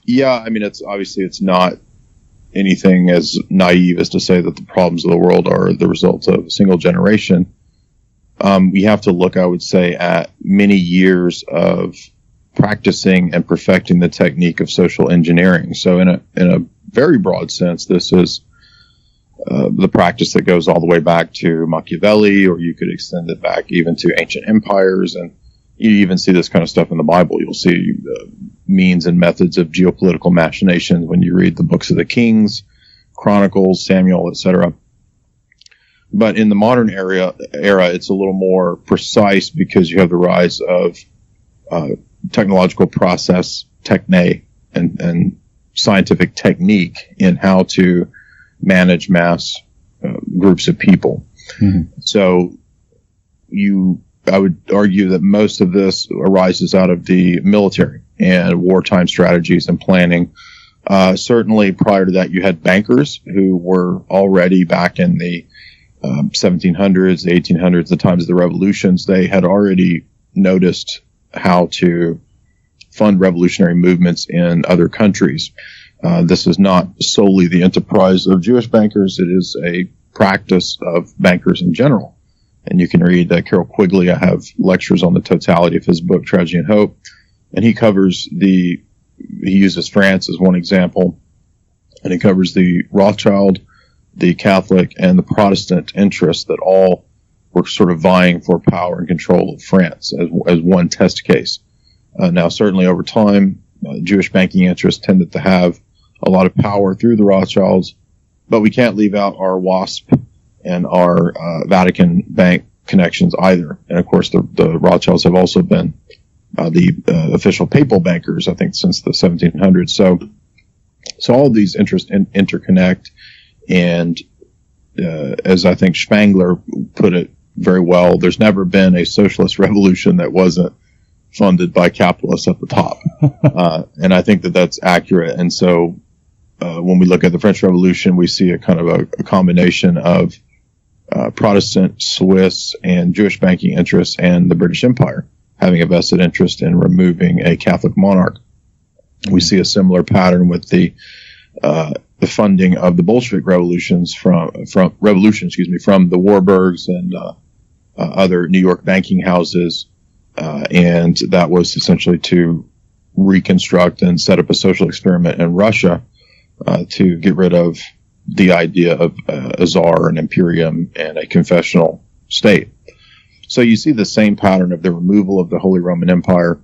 Yeah, I mean, it's not anything as naive as to say that the problems of the world are the result of a single generation. We have to look, I would say, at many years of practicing and perfecting the technique of social engineering. So in a very broad sense, this is the practice that goes all the way back to Machiavelli, or you could extend it back even to ancient empires. And you even see this kind of stuff in the Bible. You'll see means and methods of geopolitical machinations when you read the books of the Kings, Chronicles, Samuel, etc. But in the modern era, it's a little more precise because you have the rise of technological process, techne, and scientific technique in how to manage mass groups of people. Mm-hmm. So I would argue that most of this arises out of the military and wartime strategies and planning. Certainly prior to that, you had bankers who were already back in the 1700s, the 1800s, the times of the revolutions. They had already noticed how to fund revolutionary movements in other countries. This is not solely the enterprise of Jewish bankers. It is a practice of bankers in general. And you can read Carroll Quigley. I have lectures on the totality of his book, Tragedy and Hope. And he uses France as one example. And he covers the Rothschild, the Catholic, and the Protestant interests that all were sort of vying for power and control of France as one test case. Now, certainly over time, Jewish banking interests tended to have a lot of power through the Rothschilds, but we can't leave out our WASP and our Vatican Bank connections either. And of course, the Rothschilds have also been the official papal bankers, I think, since the 1700s. So all of these interests interconnect, and as I think Spangler put it very well, there's never been a socialist revolution that wasn't funded by capitalists at the top. And I think that that's accurate. And so when we look at the French Revolution, we see a kind of a combination of Protestant, Swiss, and Jewish banking interests, and the British Empire having a vested interest in removing a Catholic monarch. We see a similar pattern with the funding of the Bolshevik revolutions from the Warburgs and other New York banking houses, and that was essentially to reconstruct and set up a social experiment in Russia to get rid of the idea of a czar, an imperium, and a confessional state. So you see the same pattern of the removal of the Holy Roman Empire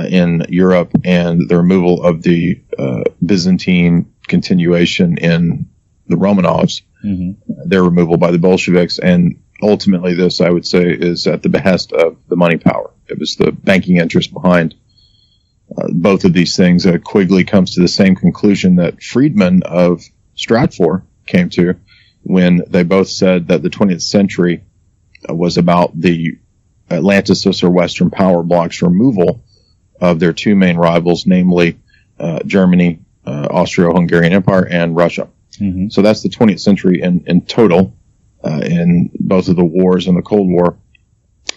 in Europe and the removal of the Byzantine continuation in the Romanovs, their removal by the Bolsheviks. And ultimately this, I would say, is at the behest of the money power. It was the banking interest behind both of these things. Quigley comes to the same conclusion that Friedman of Stratfor came to when they both said that the 20th century was about the Atlanticist or Western power bloc's removal of their two main rivals, namely Germany, Austro-Hungarian Empire, and Russia. Mm-hmm. So that's the 20th century in total, in both of the wars and the Cold War.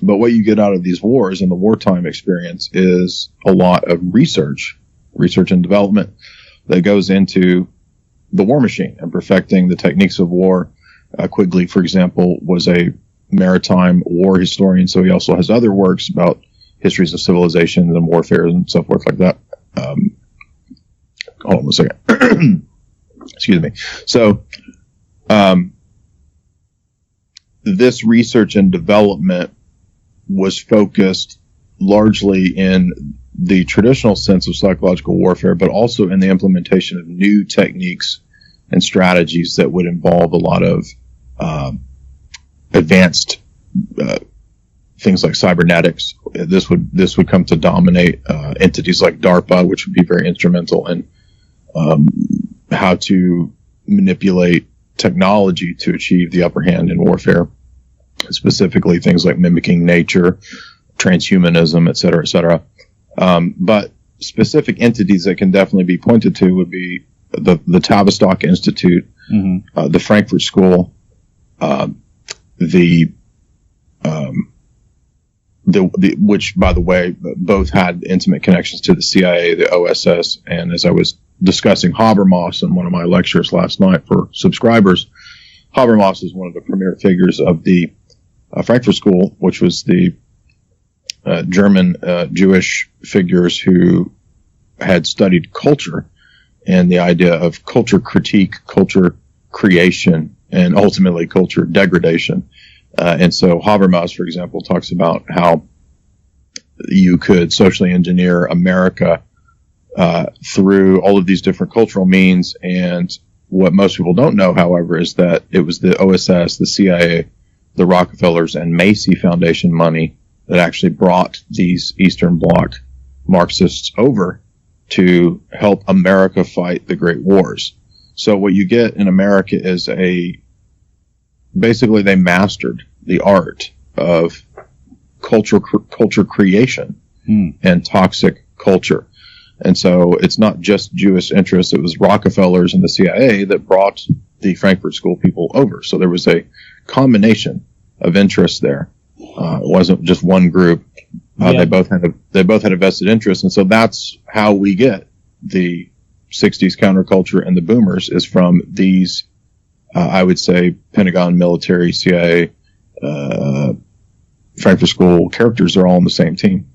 But what you get out of these wars and the wartime experience is a lot of research and development that goes into the war machine and perfecting the techniques of war. Quigley, for example, was a maritime war historian, so he also has other works about histories of civilizations and warfare and so forth like that. Hold on a second. Excuse me. So this research and development was focused largely in the traditional sense of psychological warfare, but also in the implementation of new techniques and strategies that would involve a lot of advanced things like cybernetics. This would come to dominate entities like DARPA, which would be very instrumental in how to manipulate technology to achieve the upper hand in warfare, specifically things like mimicking nature, transhumanism, et cetera, et cetera. But specific entities that can definitely be pointed to would be the Tavistock Institute, the Frankfurt School, which, by the way, both had intimate connections to the CIA, the OSS, and as I was discussing Habermas in one of my lectures last night for subscribers. Habermas is one of the premier figures of the Frankfurt School, which was the German Jewish figures who had studied culture and the idea of culture critique, culture creation, and ultimately culture degradation. And so Habermas, for example, talks about how you could socially engineer America through all of these different cultural means. And what most people don't know, however, is that it was the OSS, the CIA, the Rockefellers, and Macy Foundation money that actually brought these Eastern Bloc Marxists over to help America fight the Great Wars. So what you get in America is basically they mastered the art of culture creation and toxic culture. And so it's not just Jewish interests. It was Rockefellers and the CIA that brought the Frankfurt School people over. So there was a combination of interests there. It wasn't just one group. They both had a vested interest. And so that's how we get the 60s counterculture and the boomers, is from these, I would say, Pentagon, military, CIA, Frankfurt School characters are all on the same team.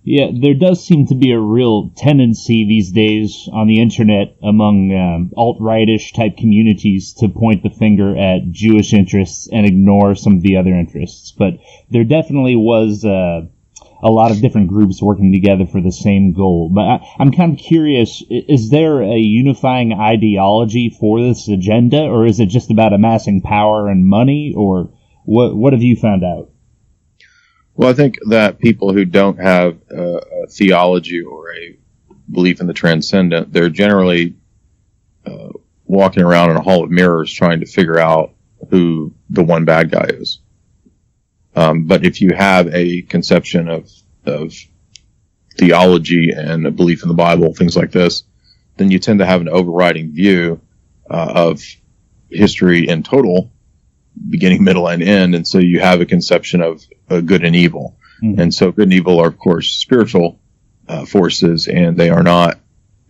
Yeah, there does seem to be a real tendency these days on the internet among alt-rightish type communities to point the finger at Jewish interests and ignore some of the other interests. But there definitely was a lot of different groups working together for the same goal. But I'm kind of curious, is there a unifying ideology for this agenda, or is it just about amassing power and money, or what have you found out? Well, I think that people who don't have a theology or a belief in the transcendent, they're generally walking around in a hall of mirrors trying to figure out who the one bad guy is. But if you have a conception of theology and a belief in the Bible, things like this, then you tend to have an overriding view of history in total, beginning, middle, and end. And so you have a conception of good and evil. Mm-hmm. And so good and evil are, of course, spiritual forces, and they are not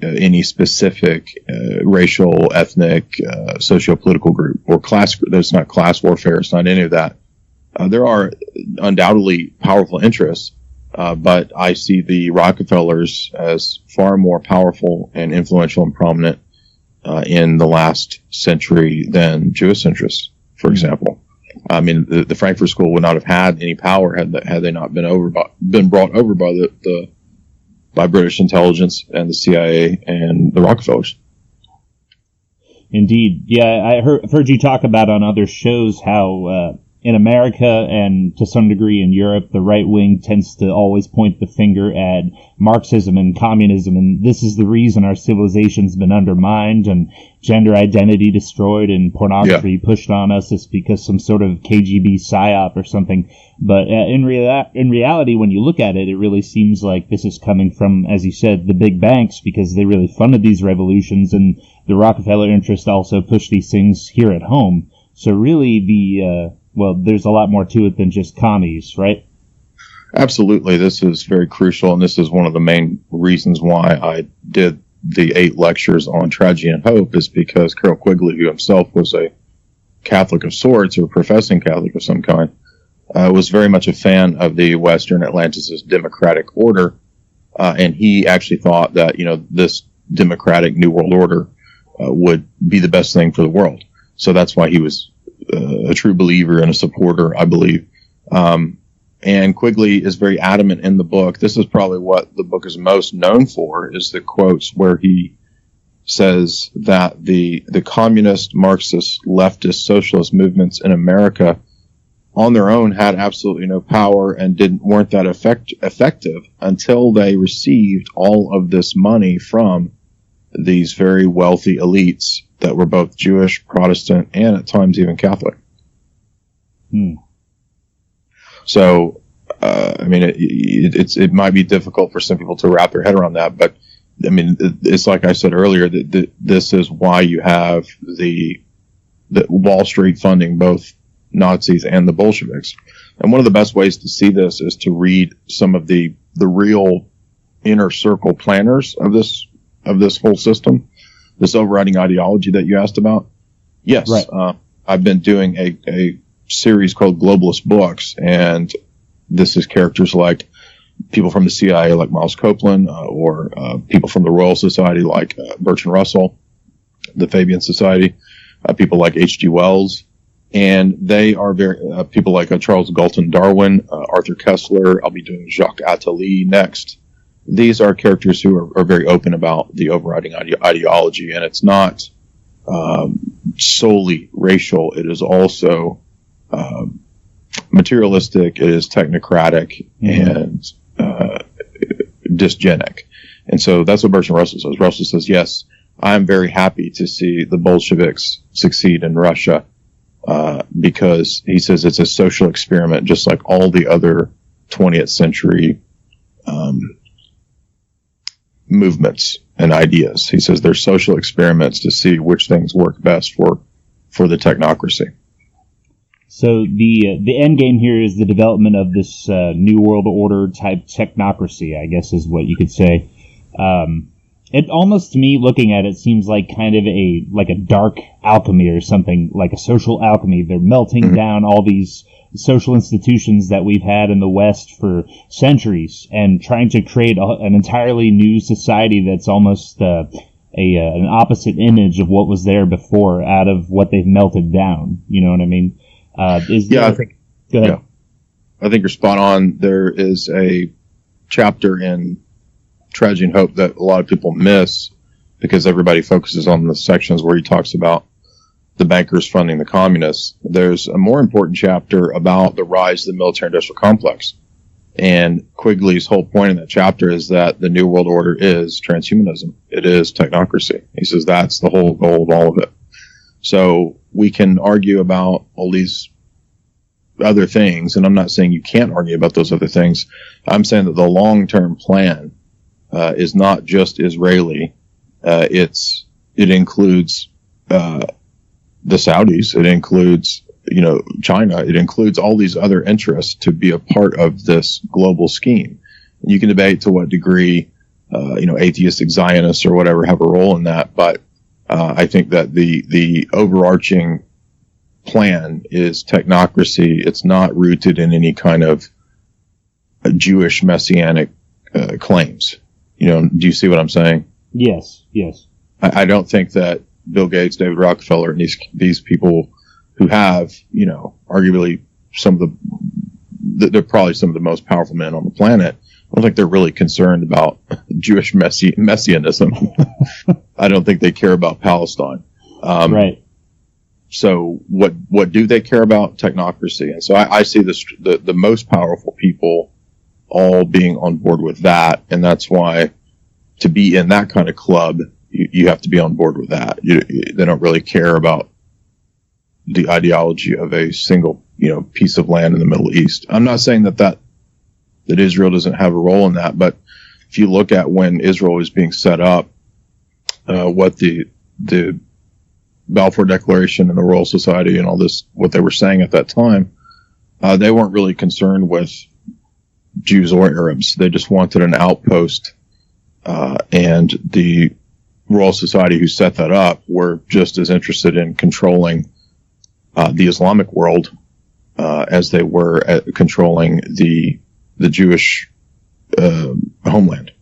any specific racial, ethnic, socio-political group or class. There's not class warfare. It's not any of that. There are undoubtedly powerful interests, but I see the Rockefellers as far more powerful and influential and prominent in the last century than Jewish interests, for example. I mean, the Frankfurt School would not have had any power had they not been brought over by British intelligence and the CIA and the Rockefellers. Indeed. Yeah, I've heard you talk about on other shows how in America and to some degree in Europe, the right wing tends to always point the finger at Marxism and communism, and this is the reason our civilization's been undermined and gender identity destroyed and pornography pushed on us. It's because some sort of KGB psyop or something. But in reality, when you look at it, it really seems like this is coming from, as you said, the big banks, because they really funded these revolutions, and the Rockefeller interest also pushed these things here at home. So really there's a lot more to it than just commies, right? Absolutely. This is very crucial, and this is one of the main reasons why I did the 8 lectures on tragedy and hope, is because Carroll Quigley, who himself was a Catholic of sorts, or professing Catholic of some kind, was very much a fan of the Western Atlanticist democratic order, and he actually thought that, this democratic New World Order would be the best thing for the world. So that's why he was a true believer and a supporter, I believe. And Quigley is very adamant in the book. This is probably what the book is most known for, is the quotes where he says that the communist, Marxist, leftist, socialist movements in America on their own had absolutely no power and weren't that effective until they received all of this money from these very wealthy elites that were both Jewish, Protestant, and at times even Catholic. So, I mean, it might be difficult for some people to wrap their head around that, but I mean, it's like I said earlier, that this is why you have the Wall Street funding both Nazis and the Bolsheviks. And one of the best ways to see this is to read some of the real inner circle planners of this whole system. this overriding ideology that you asked about, yes, right. I've been doing a series called Globalist Books, and this is characters like people from the CIA like Miles Copeland, or people from the Royal Society like Bertrand Russell, the Fabian Society, people like H.G. Wells, and they are very people like Charles Galton Darwin, Arthur Koestler. I'll be doing Jacques Attali next. These are characters who are very open about the overriding ideology, and it's not solely racial. It is also materialistic. It is technocratic and dysgenic. And so that's what Bertrand Russell says. Russell says, yes, I'm very happy to see the Bolsheviks succeed in Russia, because he says it's a social experiment, just like all the other 20th century movements and ideas. He says they're social experiments to see which things work best for the technocracy. So the end game here is the development of this New World Order type technocracy, I guess is what you could say. It almost, to me, looking at it, seems like kind of a dark alchemy or something, like a social alchemy. They're melting down all these social institutions that we've had in the West for centuries and trying to create an entirely new society that's almost an opposite image of what was there before out of what they've melted down. You know what I mean? I think. Go ahead. Yeah, I think you're spot on. There is a chapter in Tragedy and Hope that a lot of people miss because everybody focuses on the sections where he talks about the bankers funding the communists. There's a more important chapter about the rise of the military-industrial complex. And Quigley's whole point in that chapter is that the New World Order is transhumanism. It is technocracy. He says that's the whole goal of all of it. So we can argue about all these other things, and I'm not saying you can't argue about those other things. I'm saying that the long-term plan is not just Israeli. It includes the Saudis. It includes China. It includes all these other interests to be a part of this global scheme. And you can debate to what degree atheistic Zionists or whatever have a role in that, but I think that the overarching plan is technocracy. It's not rooted in any kind of Jewish messianic claims. Do you see what I'm saying? Yes. I don't think that Bill Gates, David Rockefeller, and these people who have, arguably they're probably some of the most powerful men on the planet. I don't think they're really concerned about Jewish messianism. I don't think they care about Palestine. Right. So what do they care about? Technocracy. And so I see the most powerful people all being on board with that. And that's why to be in that kind of club, you have to be on board with that. They don't really care about the ideology of a single, piece of land in the Middle East. I'm not saying that Israel doesn't have a role in that, but if you look at when Israel was being set up, what the Balfour Declaration and the Royal Society and all this, what they were saying at that time, they weren't really concerned with Jews or Arabs. They just wanted an outpost, and the Royal Society who set that up were just as interested in controlling the Islamic world as they were at controlling the Jewish homeland.